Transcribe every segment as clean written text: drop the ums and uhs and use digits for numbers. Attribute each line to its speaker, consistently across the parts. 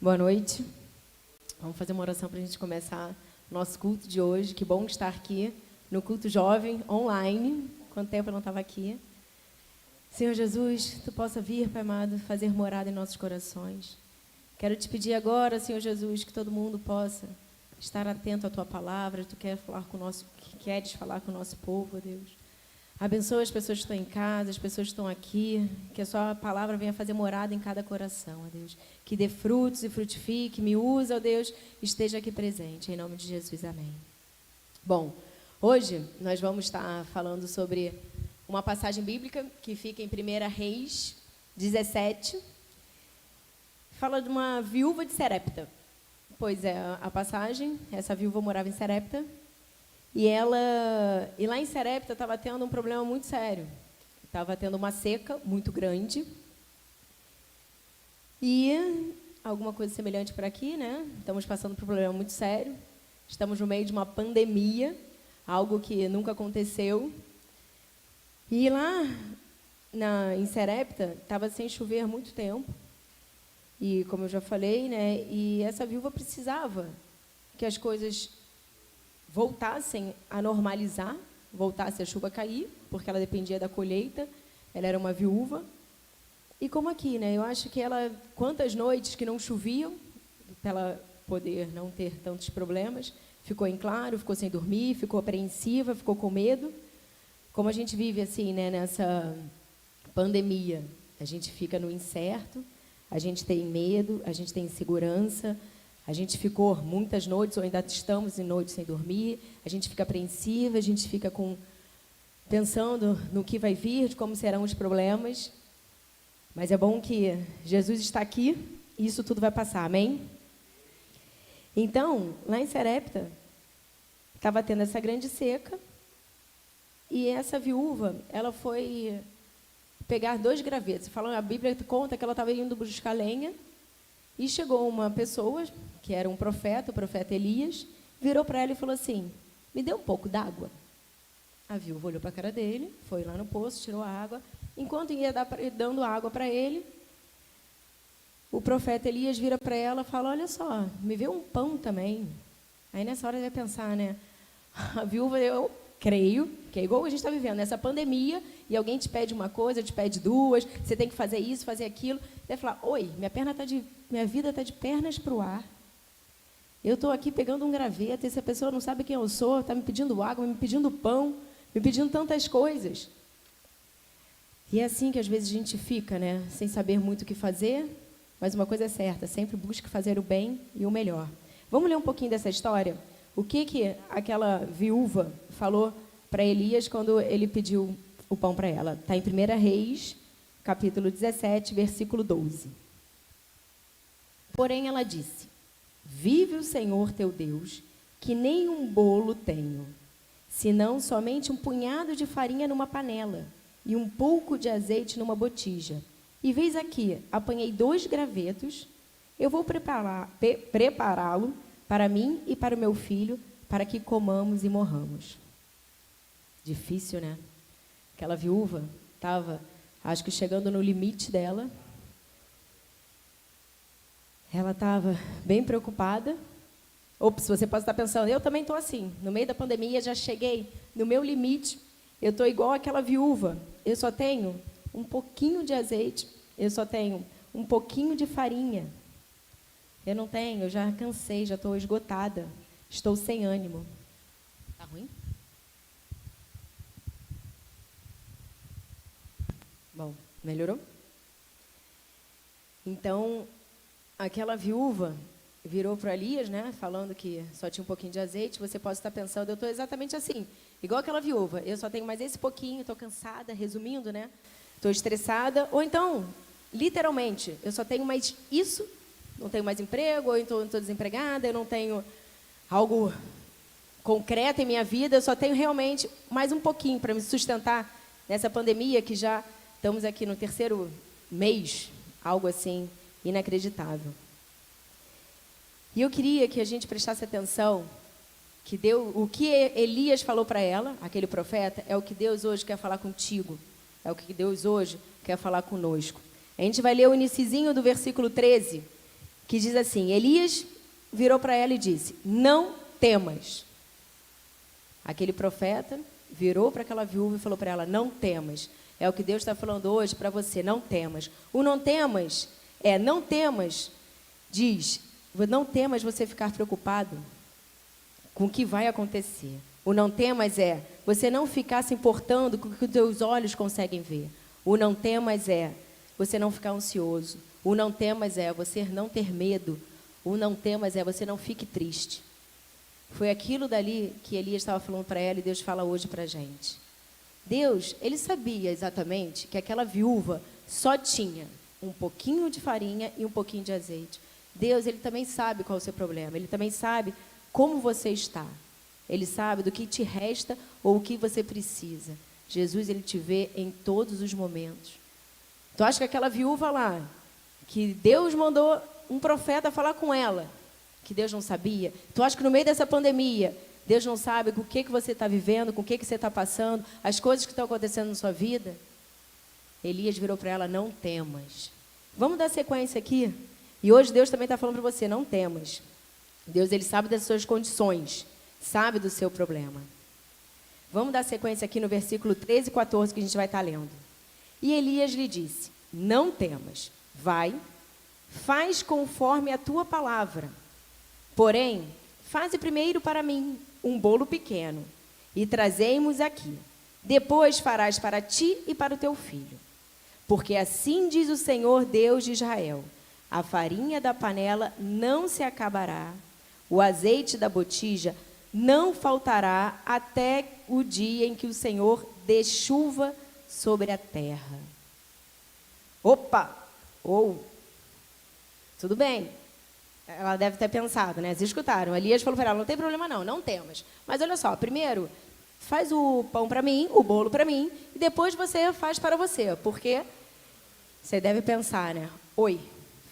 Speaker 1: Boa noite. Vamos fazer uma oração para a gente começar o nosso culto de hoje. Que bom estar aqui no culto jovem, online. Quanto tempo eu não estava aqui. Senhor Jesus, Tu possa vir, Pai amado, fazer morada em nossos corações. Quero te pedir agora, Senhor Jesus, que todo mundo possa estar atento à Tua palavra. Tu queres falar com o nosso povo, ó Deus. Abençoa as pessoas que estão em casa, as pessoas que estão aqui, que a Sua palavra venha fazer morada em cada coração, ó Deus. Que dê frutos e frutifique, me usa, ó Deus, esteja aqui presente, em nome de Jesus, amém. Bom, hoje nós vamos estar falando sobre uma passagem bíblica que fica em 1 Reis 17, fala de uma viúva de Sarepta. Pois é, a passagem, essa viúva morava em Sarepta, e lá em Sarepta estava tendo um problema muito sério. Estava tendo uma seca muito grande. E alguma coisa semelhante por aqui, né? Estamos passando por um problema muito sério. Estamos no meio de uma pandemia, algo que nunca aconteceu. E lá em Sarepta estava sem chover há muito tempo. E como eu já falei, né? E essa viúva precisava que as coisas voltassem a normalizar, voltasse a chuva cair, porque ela dependia da colheita, ela era uma viúva. E como aqui, né? Eu acho que quantas noites que não choviam, para ela poder não ter tantos problemas, ficou em claro, ficou sem dormir, ficou apreensiva, ficou com medo. Como a gente vive assim, né, nessa pandemia, a gente fica no incerto, a gente tem medo, a gente tem insegurança. A gente ficou muitas noites, ou ainda estamos em noites sem dormir, a gente fica apreensiva, a gente fica pensando no que vai vir, de como serão os problemas. Mas é bom que Jesus está aqui e isso tudo vai passar, amém? Então, lá em Sarepta, estava tendo essa grande seca, e essa viúva, ela foi pegar 2 gravetos. A Bíblia conta que ela estava indo buscar lenha, e chegou uma pessoa, que era um profeta, o profeta Elias, virou para ela e falou assim: me dê um pouco d'água. A viúva olhou para a cara dele, foi lá no poço, tirou a água. Enquanto ia dando água para ele, o profeta Elias vira para ela e fala: olha só, me vê um pão também. Aí nessa hora ele vai pensar, né? A viúva, eu creio, que é igual a gente está vivendo, nessa pandemia, e alguém te pede uma coisa, te pede 2, você tem que fazer isso, fazer aquilo. Vai falar: oi, minha vida está de pernas para o ar. Eu estou aqui pegando um graveto, e essa pessoa não sabe quem eu sou, está me pedindo água, me pedindo pão, me pedindo tantas coisas. E é assim que às vezes a gente fica, né? Sem saber muito o que fazer, mas uma coisa é certa, sempre busque fazer o bem e o melhor. Vamos ler um pouquinho dessa história? O que aquela viúva falou para Elias quando ele pediu o pão para ela? Está em 1 Reis, capítulo 17, versículo 12. Porém ela disse: vive o Senhor teu Deus, que nem um bolo tenho, senão somente um punhado de farinha numa panela e um pouco de azeite numa botija. E veis aqui, apanhei 2 gravetos, eu vou prepará-lo para mim e para o meu filho, para que comamos e morramos. Difícil, né? Aquela viúva estava, acho que chegando no limite dela. Ela estava bem preocupada. Ops, você pode estar pensando, eu também estou assim. No meio da pandemia, já cheguei no meu limite. Eu estou igual àquela viúva. Eu só tenho um pouquinho de azeite. Eu só tenho um pouquinho de farinha. Eu não tenho, eu já cansei, já estou esgotada. Estou sem ânimo. Está ruim? Bom, melhorou? Então, aquela viúva virou para Elias, né, falando que só tinha um pouquinho de azeite. Você pode estar pensando, eu estou exatamente assim, igual aquela viúva. Eu só tenho mais esse pouquinho, estou cansada, resumindo, né? Estou estressada. Ou então, literalmente, eu só tenho mais isso, não tenho mais emprego, ou então estou desempregada, eu não tenho algo concreto em minha vida, eu só tenho realmente mais um pouquinho para me sustentar nessa pandemia, que já estamos aqui no 3º mês, algo assim inacreditável. E eu queria que a gente prestasse atenção, o que Elias falou para ela, aquele profeta, é o que Deus hoje quer falar contigo, é o que Deus hoje quer falar conosco. A gente vai ler o iniciozinho do versículo 13, que diz assim: Elias virou para ela e disse: não temas. Aquele profeta virou para aquela viúva e falou para ela: não temas. É o que Deus está falando hoje para você: não temas. O não temas não temas, diz, não temas você ficar preocupado com o que vai acontecer. O não temas você não ficar se importando com o que os teus olhos conseguem ver. O não temas você não ficar ansioso. O não temas você não ter medo. O não temas você não fique triste. Foi aquilo dali que Elias estava falando para ela e Deus fala hoje para a gente. Deus, ele sabia exatamente que aquela viúva só tinha um pouquinho de farinha e um pouquinho de azeite. Deus, ele também sabe qual é o seu problema. Ele também sabe como você está. Ele sabe do que te resta ou o que você precisa. Jesus, ele te vê em todos os momentos. Tu acha que aquela viúva lá, que Deus mandou um profeta falar com ela, que Deus não sabia? Tu acha que no meio dessa pandemia, Deus não sabe com o que você está vivendo, com o que você está passando, as coisas que estão acontecendo na sua vida? Elias virou para ela: não temas. Vamos dar sequência aqui? E hoje Deus também está falando para você: não temas. Deus, ele sabe das suas condições, sabe do seu problema. Vamos dar sequência aqui no versículo 13 e 14 que a gente vai estar lendo. E Elias lhe disse: não temas, vai, faz conforme a tua palavra. Porém, faze primeiro para mim um bolo pequeno e trazei-mos aqui. Depois farás para ti e para o teu filho. Porque assim diz o Senhor Deus de Israel: a farinha da panela não se acabará, o azeite da botija não faltará até o dia em que o Senhor dê chuva sobre a terra. Opa! Tudo bem. Ela deve ter pensado, né? Vocês escutaram. Elias falou para ela: não tem problema não, não temas. Mas olha só, primeiro, faz o pão para mim, o bolo para mim, e depois você faz para você. Porque você deve pensar, né?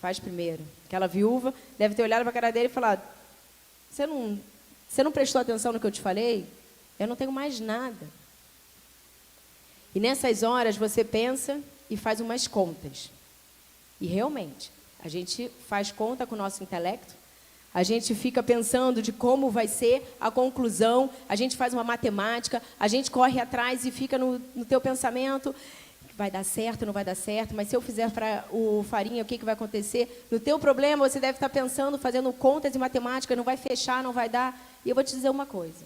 Speaker 1: Faz primeiro. Aquela viúva deve ter olhado para a cara dele e falado: você não prestou atenção no que eu te falei? Eu não tenho mais nada. E nessas horas você pensa e faz umas contas. E realmente, a gente faz conta com o nosso intelecto, a gente fica pensando de como vai ser a conclusão, a gente faz uma matemática, a gente corre atrás e fica no teu pensamento: vai dar certo, não vai dar certo, mas se eu fizer para o farinha, o que vai acontecer? No teu problema, você deve estar pensando, fazendo contas e matemática, não vai fechar, não vai dar. E eu vou te dizer uma coisa: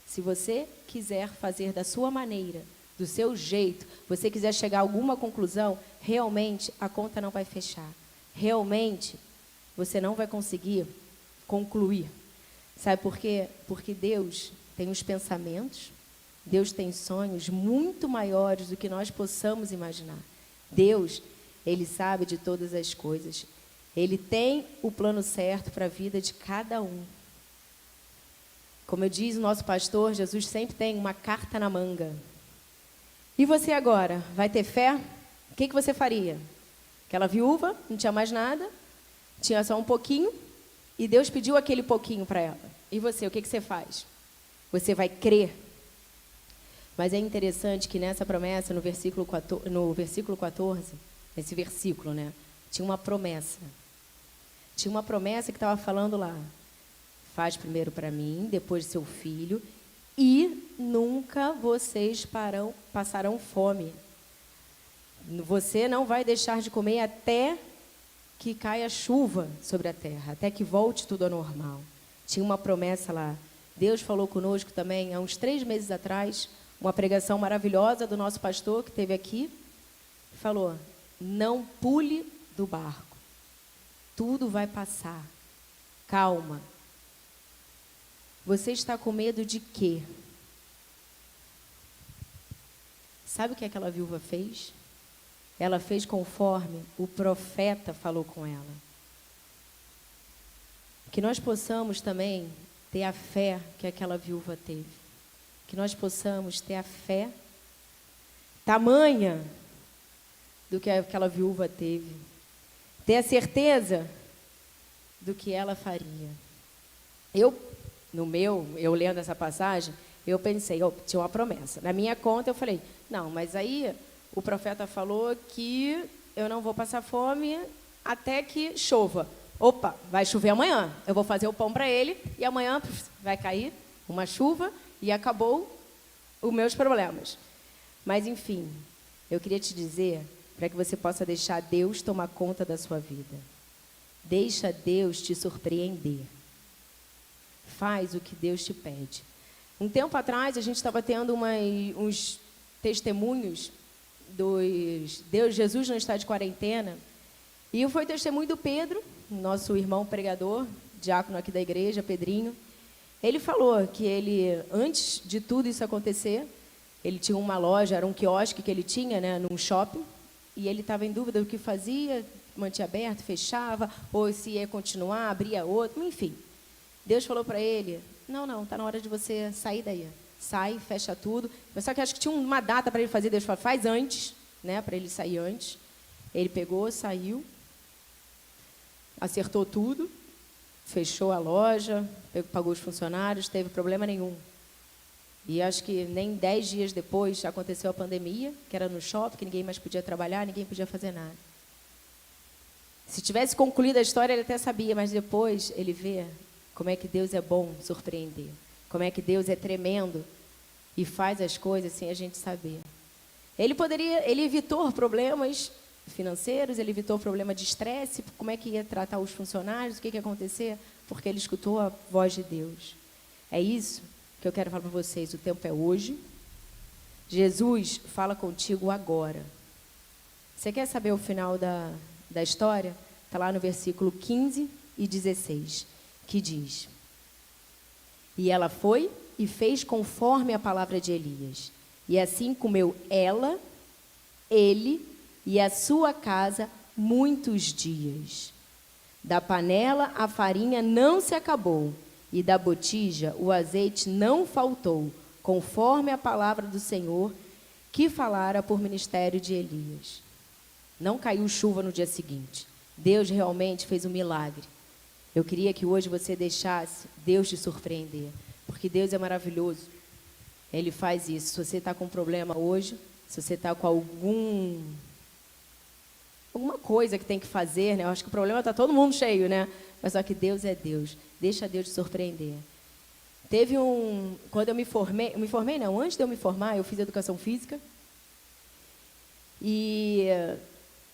Speaker 1: se você quiser fazer da sua maneira, do seu jeito, você quiser chegar a alguma conclusão, realmente a conta não vai fechar. Realmente, você não vai conseguir concluir. Sabe por quê? Porque Deus tem os pensamentos, Deus tem sonhos muito maiores do que nós possamos imaginar. Deus, ele sabe de todas as coisas. Ele tem o plano certo para a vida de cada um. Como eu diz o nosso pastor, Jesus sempre tem uma carta na manga. E você agora, vai ter fé? O que você faria? Aquela viúva não tinha mais nada, tinha só um pouquinho, e Deus pediu aquele pouquinho para ela. E você, o que você faz? Você vai crer. Mas é interessante que nessa promessa, no versículo 14, nesse versículo, né, tinha uma promessa. Tinha uma promessa que estava falando lá: faz primeiro para mim, depois seu filho, e nunca vocês passarão fome. Você não vai deixar de comer até que caia chuva sobre a terra, até que volte tudo ao normal. Tinha uma promessa lá. Deus falou conosco também, há uns 3 meses atrás, uma pregação maravilhosa do nosso pastor que esteve aqui, falou: não pule do barco, tudo vai passar, calma. Você está com medo de quê? Sabe o que aquela viúva fez? Ela fez conforme o profeta falou com ela. Que nós possamos também ter a fé que aquela viúva teve. Que nós possamos ter a fé tamanha do que aquela viúva teve. Ter a certeza do que ela faria. Eu lendo essa passagem, eu pensei, tinha uma promessa. Na minha conta eu falei: não, mas aí o profeta falou que eu não vou passar fome até que chova. Opa, vai chover amanhã. Eu vou fazer o pão para ele e amanhã vai cair uma chuva e acabou os meus problemas. Mas, enfim, eu queria te dizer para que você possa deixar Deus tomar conta da sua vida. Deixa Deus te surpreender. Faz o que Deus te pede. Um tempo atrás, a gente estava tendo uns testemunhos dos Jesus não está de quarentena. E foi o testemunho do Pedro, nosso irmão pregador, diácono aqui da igreja, Pedrinho. Ele falou que ele, antes de tudo isso acontecer, ele tinha uma loja, era um quiosque que ele tinha, né, num shopping, e ele estava em dúvida do que fazia, mantinha aberto, fechava, ou se ia continuar, abria outro, enfim. Deus falou para ele, não, está na hora de você sair daí. Sai, fecha tudo. Mas só que acho que tinha uma data para ele fazer, Deus falou, faz antes, né, para ele sair antes. Ele pegou, saiu, acertou tudo, fechou a loja, pagou os funcionários, teve problema nenhum. E acho que nem 10 dias depois aconteceu a pandemia, que era no shopping, que ninguém mais podia trabalhar, ninguém podia fazer nada. Se tivesse concluído a história, ele até sabia, mas depois ele vê como é que Deus é bom surpreender, como é que Deus é tremendo e faz as coisas sem a gente saber. Ele evitou problemas financeiros, ele evitou problema de estresse, como é que ia tratar os funcionários, o que ia acontecer, porque ele escutou a voz de Deus. É isso que eu quero falar para vocês, o tempo é hoje. Jesus fala contigo agora. Você quer saber o final da história? Está lá no versículo 15 e 16, que diz: E ela foi e fez conforme a palavra de Elias. E assim comeu ela, ele e a sua casa muitos dias. Da panela a farinha não se acabou, e da botija o azeite não faltou, conforme a palavra do Senhor, que falara por ministério de Elias. Não caiu chuva no dia seguinte. Deus realmente fez um milagre. Eu queria que hoje você deixasse Deus te surpreender, porque Deus é maravilhoso. Ele faz isso. Se você está com um problema hoje, se você está com alguma coisa que tem que fazer, né? Eu acho que o problema está todo mundo cheio, né? Mas só que Deus é Deus. Deixa Deus te surpreender. Quando eu me formei não, antes de eu me formar, eu fiz educação física. E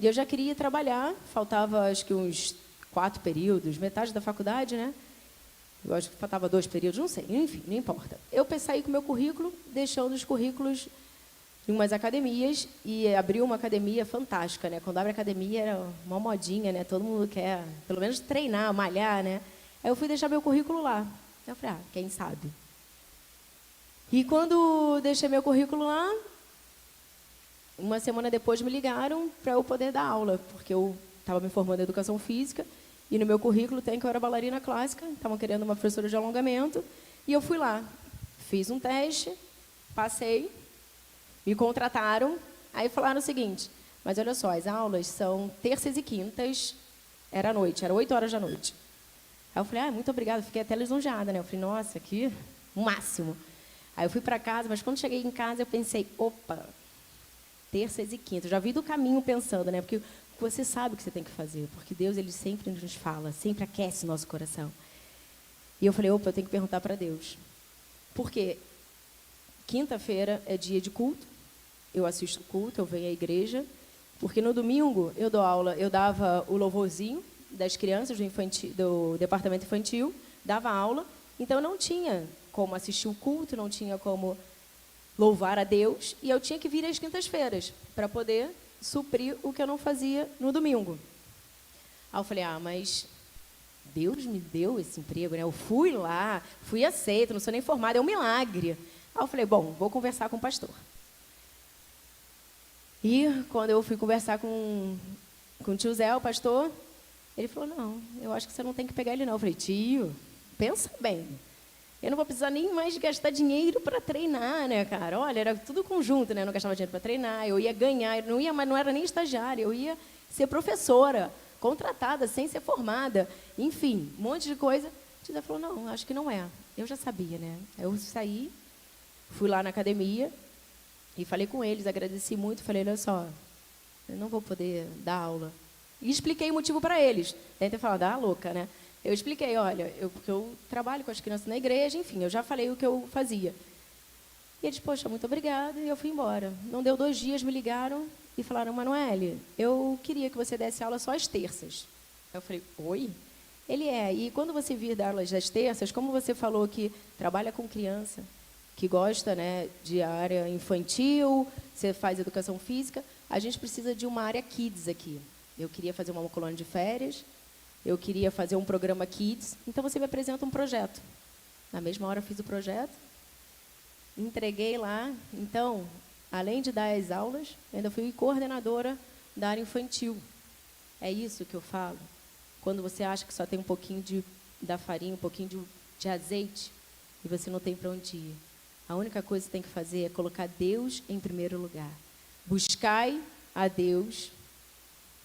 Speaker 1: eu já queria trabalhar, faltava acho que uns 4 períodos, metade da faculdade, né? Eu acho que faltava 2 períodos, não sei, enfim, não importa. Eu saí com o meu currículo, deixando os currículos em umas academias, e abri uma academia fantástica, né? Quando abre academia era uma modinha, né? Todo mundo quer, pelo menos, treinar, malhar, né? Aí eu fui deixar meu currículo lá. Eu falei, quem sabe? E quando deixei meu currículo lá, uma semana depois me ligaram para eu poder dar aula, porque eu estava me formando em educação física, e no meu currículo tem que eu era bailarina clássica, estavam querendo uma professora de alongamento, e eu fui lá, fiz um teste, passei, me contrataram, aí falaram o seguinte, mas olha só, as aulas são terças e quintas, era à noite, era 8 horas da noite. Aí eu falei, muito obrigada, fiquei até lisonjeada, né? Eu falei, nossa, aqui, o máximo. Aí eu fui para casa, mas quando cheguei em casa eu pensei, opa, terças e quintas, eu já vi do caminho pensando, né? Porque você sabe o que você tem que fazer, porque Deus, ele sempre nos fala, sempre aquece o nosso coração. E eu falei, opa, eu tenho que perguntar para Deus. Por quê? Quinta-feira é dia de culto, eu assisto o culto, eu venho à igreja, porque no domingo eu dou aula, eu dava o louvorzinho das crianças do departamento infantil, dava aula, então não tinha como assistir o culto, não tinha como louvar a Deus, e eu tinha que vir às quintas-feiras para poder suprir o que eu não fazia no domingo. Aí eu falei, mas Deus me deu esse emprego, né? Eu fui lá, fui aceita, não sou nem formada, é um milagre. Aí eu falei, bom, vou conversar com o pastor. E quando eu fui conversar com o tio Zé, o pastor, ele falou, não, eu acho que você não tem que pegar ele não. Eu falei, tio, pensa bem. Eu não vou precisar nem mais gastar dinheiro para treinar, né, cara? Olha, era tudo conjunto, né? Eu não gastava dinheiro para treinar, eu ia ganhar, mas não era nem estagiária, eu ia ser professora, contratada, sem ser formada. Enfim, um monte de coisa. O tio Zé falou, não, acho que não é. Eu já sabia, né? Eu saí, fui lá na academia e falei com eles, agradeci muito, falei, olha só, eu não vou poder dar aula. E expliquei o motivo para eles. Devem ter falado, louca, né? Eu expliquei, olha, porque eu trabalho com as crianças na igreja, enfim, eu já falei o que eu fazia. E eles, poxa, muito obrigada, e eu fui embora. Não deu 2 dias, me ligaram e falaram, Manoele, eu queria que você desse aula só às terças. Eu falei, oi? Ele e quando você vir dar aulas às terças, como você falou que trabalha com criança, que gosta, né, de área infantil, você faz educação física, a gente precisa de uma área kids aqui. Eu queria fazer uma colônia de férias, eu queria fazer um programa kids, então você me apresenta um projeto. Na mesma hora eu fiz o projeto, entreguei lá, então, além de dar as aulas, ainda fui coordenadora da área infantil. É isso que eu falo. Quando você acha que só tem um pouquinho da farinha, um pouquinho de azeite, e você não tem para onde ir. A única coisa que você tem que fazer é colocar Deus em primeiro lugar. Buscai a Deus,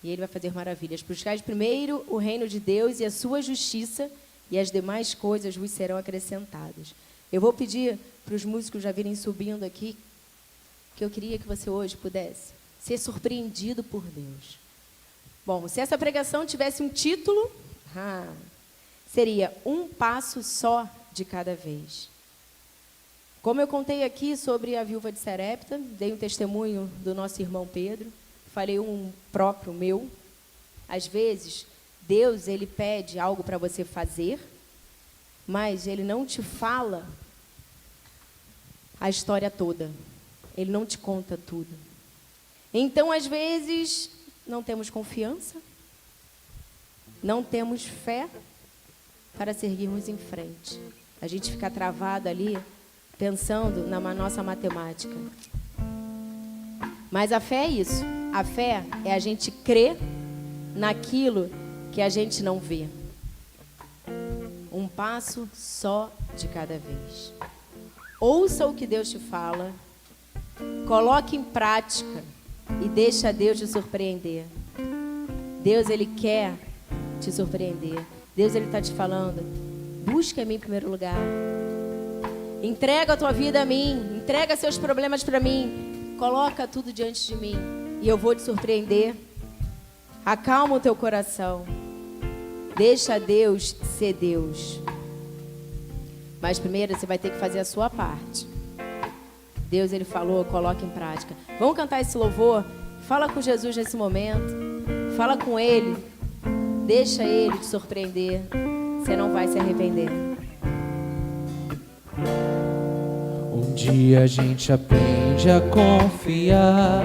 Speaker 1: e Ele vai fazer maravilhas. Buscai primeiro o reino de Deus e a sua justiça, e as demais coisas vos serão acrescentadas. Eu vou pedir para os músicos já virem subindo aqui, que eu queria que você hoje pudesse ser surpreendido por Deus. Bom, se essa pregação tivesse um título, seria Um Passo Só de Cada Vez. Como eu contei aqui sobre a viúva de Sarepta, dei um testemunho do nosso irmão Pedro, falei um próprio meu. Às vezes, Deus, Ele pede algo para você fazer, mas Ele não te fala a história toda. Ele não te conta tudo. Então, às vezes, não temos confiança, não temos fé para seguirmos em frente. A gente fica travado ali, pensando na nossa matemática. Mas a fé é isso. A fé é a gente crer naquilo que a gente não vê. Um passo só de cada vez. Ouça o que Deus te fala, coloque em prática e deixa Deus te surpreender. Deus, Ele quer te surpreender. Deus, Ele está te falando, busca-me em primeiro lugar. Entrega a tua vida a mim, entrega seus problemas para mim, coloca tudo diante de mim e eu vou te surpreender. Acalma o teu coração. Deixa Deus ser Deus. Mas primeiro você vai ter que fazer a sua parte. Deus, Ele falou, coloca em prática. Vamos cantar esse louvor? Fala com Jesus nesse momento. Fala com Ele. Deixa Ele te surpreender. Você não vai se arrepender.
Speaker 2: Um dia a gente aprende a confiar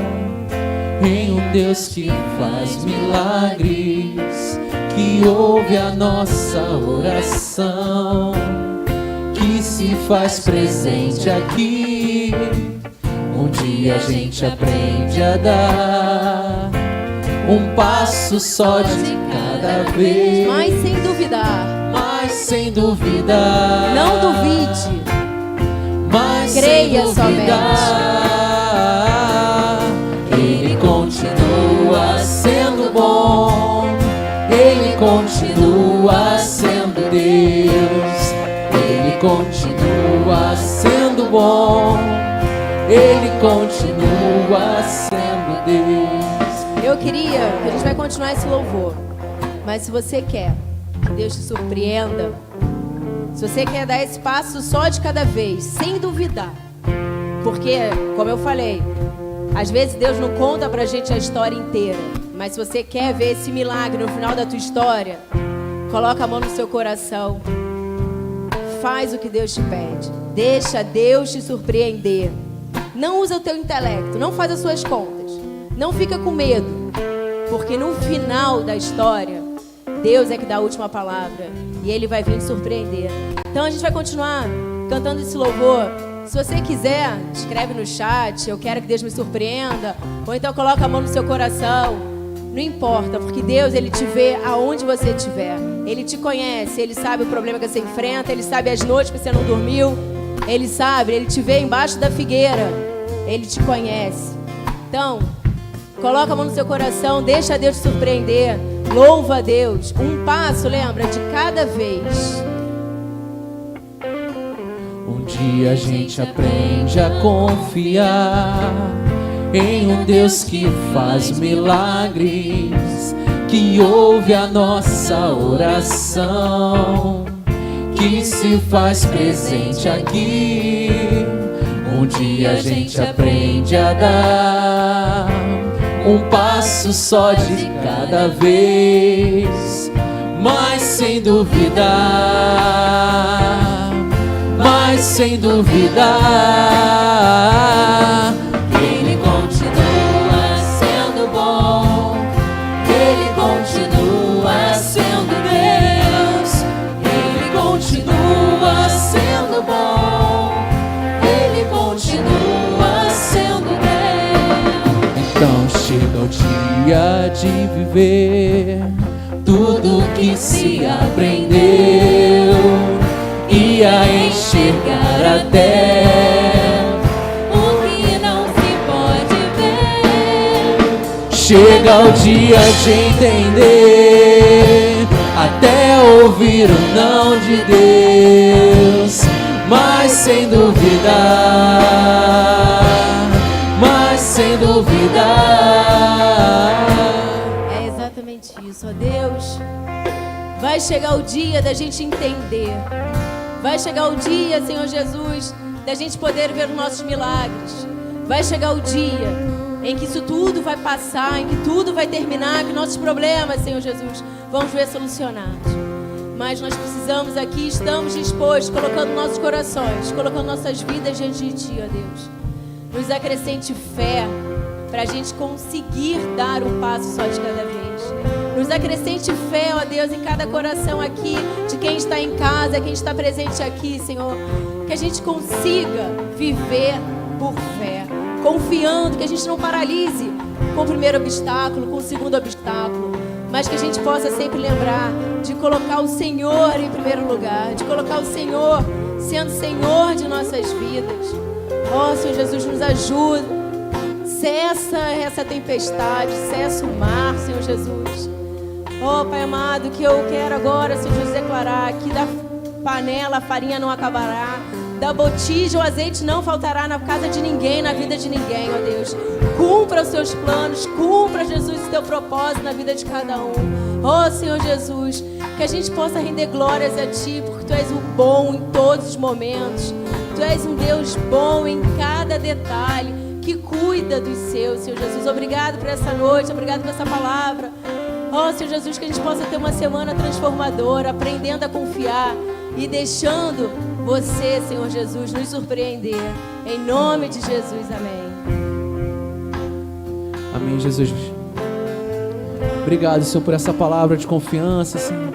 Speaker 2: em um Deus que faz milagres, que ouve a nossa oração, que se faz presente aqui. Um dia a gente aprende a dar um passo só de cada vez.
Speaker 1: Mas sem duvidar.
Speaker 2: Mas sem duvidar.
Speaker 1: Não duvide.
Speaker 2: Mas
Speaker 1: creia
Speaker 2: sem duvidar. Ele continua sendo bom. Ele continua sendo Deus. Ele continua sendo bom. Ele continua sendo Deus.
Speaker 1: Eu queria, a gente vai continuar esse louvor, mas se você quer que Deus te surpreenda, se você quer dar esse passo só de cada vez, sem duvidar, porque, como eu falei, às vezes Deus não conta pra gente a história inteira, mas se você quer ver esse milagre no final da tua história, coloca a mão no seu coração, faz o que Deus te pede, deixa Deus te surpreender. Não usa o teu intelecto, não faz as suas contas, não fica com medo, porque no final da história, Deus é que dá a última palavra e Ele vai vir te surpreender. Então a gente vai continuar cantando esse louvor. Se você quiser, escreve no chat, eu quero que Deus me surpreenda, ou então coloca a mão no seu coração. Não importa, porque Deus, Ele te vê aonde você estiver. Ele te conhece, Ele sabe o problema que você enfrenta, Ele sabe as noites que você não dormiu, Ele sabe, Ele te vê embaixo da figueira. Ele te conhece. Então, coloca a mão no seu coração, deixa Deus te surpreender. Louva a Deus. Um passo, lembra, de cada vez.
Speaker 2: Um dia a gente aprende a confiar em um Deus que faz milagres, que ouve a nossa oração, que se faz presente aqui. Um dia a gente aprende a dar um passo só de cada vez, mas sem duvidar, mas sem duvidar, Ele continua sendo bom, Ele continua sendo Deus, Ele continua sendo bom, Ele continua sendo Deus. Então chega o dia de viver tudo que se aprendeu e a enxergar até
Speaker 3: o que não se pode ver.
Speaker 2: Chega o dia de entender, até ouvir o não de Deus, mas sem duvidar, mas sem duvidar.
Speaker 1: É exatamente isso, ó Deus. Vai chegar o dia da gente entender. Vai chegar o dia, Senhor Jesus, da gente poder ver os nossos milagres. Vai chegar o dia em que isso tudo vai passar, em que tudo vai terminar, que nossos problemas, Senhor Jesus, vão ver solucionados. Mas nós precisamos aqui, estamos dispostos, colocando nossos corações, colocando nossas vidas diante de Ti, ó Deus. Nos acrescente fé para a gente conseguir dar um passo só de cada vez. Nos acrescente fé, ó Deus, em cada coração aqui, de quem está em casa, quem está presente aqui, Senhor. Que a gente consiga viver por fé, confiando, que a gente não paralise com o primeiro obstáculo, com o segundo obstáculo, mas que a gente possa sempre lembrar de colocar o Senhor em primeiro lugar, de colocar o Senhor sendo Senhor de nossas vidas. Ó Senhor Jesus, nos ajuda. Cessa essa tempestade, cessa o mar, Senhor Jesus. Ó Pai amado, que eu quero agora, Senhor Jesus, declarar que da panela a farinha não acabará, da botija o azeite não faltará na casa de ninguém, na vida de ninguém, ó Deus. Cumpra os Teus planos, cumpra, Jesus, o Teu propósito na vida de cada um. Ó Senhor Jesus, que a gente possa render glórias a Ti, porque Tu és o bom em todos os momentos. Tu és um Deus bom em cada detalhe, que cuida dos seus, Senhor Jesus. Obrigado por essa noite, obrigado por essa palavra. Ó Senhor Jesus, que a gente possa ter uma semana transformadora, aprendendo a confiar e deixando Você, Senhor Jesus, nos surpreender. Em nome de Jesus, amém.
Speaker 2: Amém, Jesus. Obrigado, Senhor, por essa palavra de confiança, Senhor,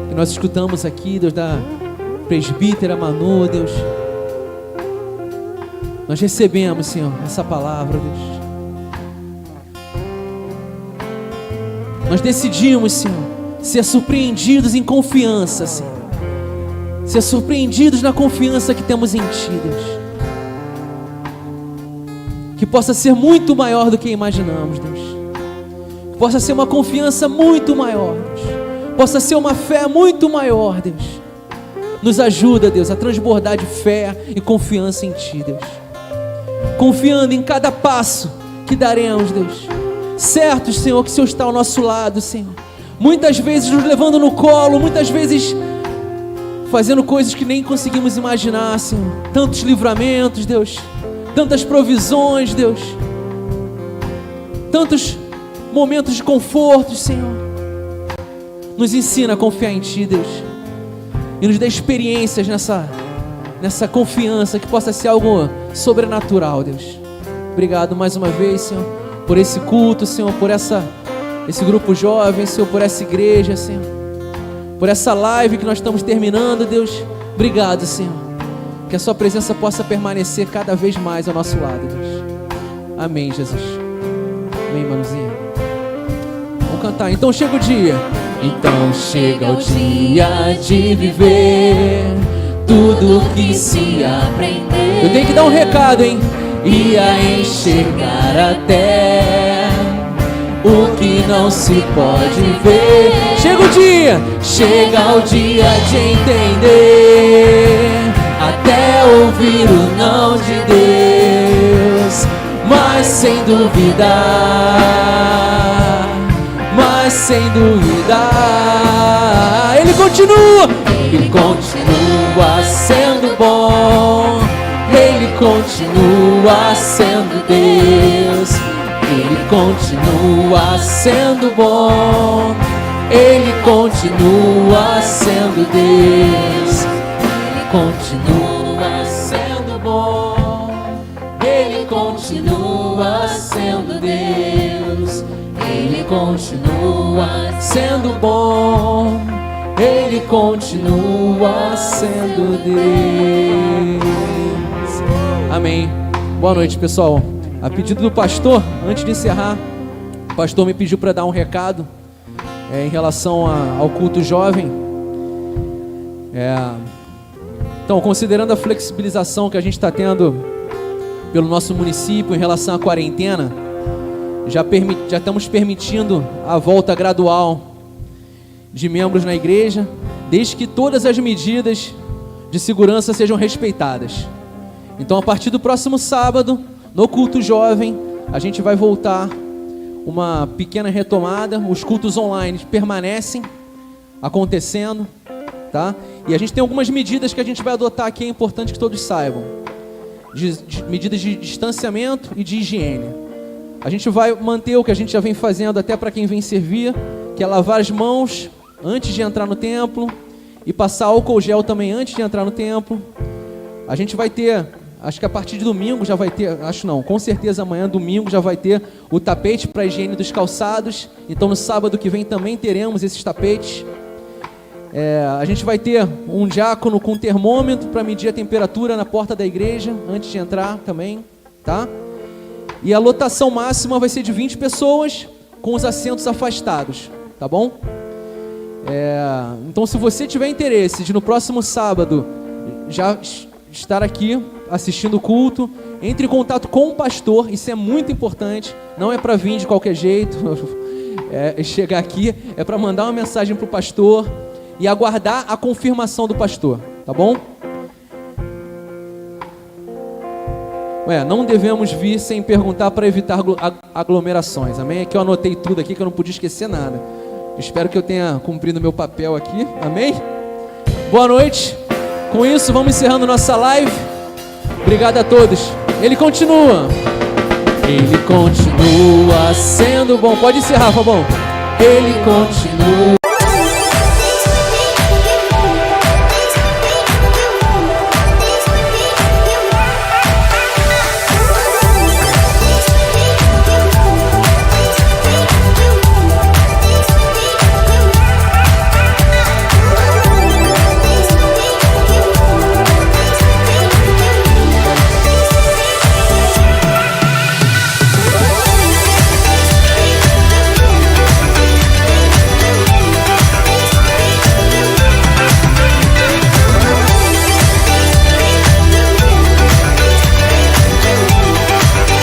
Speaker 2: que nós escutamos aqui, Deus, da presbítera Manu, Deus. Nós recebemos, Senhor, essa palavra, Deus. Nós decidimos, Senhor, ser surpreendidos em confiança, Senhor. Ser surpreendidos na confiança que temos em Ti, Deus. Que possa ser muito maior do que imaginamos, Deus. Que possa ser uma confiança muito maior, Deus. Possa ser uma fé muito maior, Deus. Nos ajuda, Deus, a transbordar de fé e confiança em Ti, Deus. Confiando em cada passo que daremos, Deus. Certos, Senhor, que o Senhor está ao nosso lado, Senhor. Muitas vezes nos levando no colo, muitas vezes fazendo coisas que nem conseguimos imaginar, Senhor. Tantos livramentos, Deus. Tantas provisões, Deus. Tantos momentos de conforto, Senhor. Nos ensina a confiar em Ti, Deus. E nos dê experiências nessa confiança, que possa ser algo sobrenatural, Deus. Obrigado mais uma vez, Senhor, por esse culto, Senhor, por esse grupo jovem, Senhor, por essa igreja, Senhor, por essa live que nós estamos terminando, Deus. Obrigado, Senhor. Que a Sua presença possa permanecer cada vez mais ao nosso lado, Deus. Amém, Jesus. Amém, Manuzinha. Vamos cantar. Então chega o dia. Então chega o dia de viver tudo que se aprender. Eu tenho que dar um recado, hein? E a enxergar até o que não se pode ver. Chega o dia de entender, até ouvir o não de Deus, mas sem duvidar, sem dúvida. Ele continua sendo bom. Ele continua sendo Deus. Ele continua sendo bom. Ele continua sendo Deus. Ele continua sendo bom. Ele continua sendo Deus. Ele continua sendo bom. Ele continua sendo Deus. Amém. Boa noite, pessoal. A pedido do pastor, antes de encerrar, o pastor me pediu para dar um recado em relação ao culto jovem. Então, considerando a flexibilização que a gente está tendo pelo nosso município em relação à quarentena, já estamos permitindo a volta gradual de membros na igreja, desde que todas as medidas de segurança sejam respeitadas. Então, a partir do próximo sábado, no culto jovem, a gente vai voltar uma pequena retomada. Os cultos online permanecem acontecendo, tá? E a gente tem algumas medidas que a gente vai adotar aqui, é importante que todos saibam. Medidas de distanciamento e de higiene. A gente vai manter o que a gente já vem fazendo até para quem vem servir, que é lavar as mãos antes de entrar no templo e passar álcool gel também antes de entrar no templo. A gente vai ter, acho que a partir de domingo já vai ter, com certeza amanhã, domingo, já vai ter o tapete para a higiene dos calçados. Então no sábado que vem também teremos esses tapetes. A gente vai ter um diácono com termômetro para medir a temperatura na porta da igreja antes de entrar também, tá? E a lotação máxima vai ser de 20 pessoas com os assentos afastados, tá bom? Então, se você tiver interesse de no próximo sábado já estar aqui assistindo o culto, entre em contato com o pastor. Isso é muito importante. Não é para vir de qualquer jeito, chegar aqui, é para mandar uma mensagem para o pastor e aguardar a confirmação do pastor, tá bom? Não devemos vir sem perguntar para evitar aglomerações, amém? Aqui eu anotei tudo aqui que eu não podia esquecer nada. Espero que eu tenha cumprido meu papel aqui, amém? Boa noite. Com isso, vamos encerrando nossa live. Obrigado a todos. Ele continua sendo bom. Pode encerrar, Fabão. Ele continua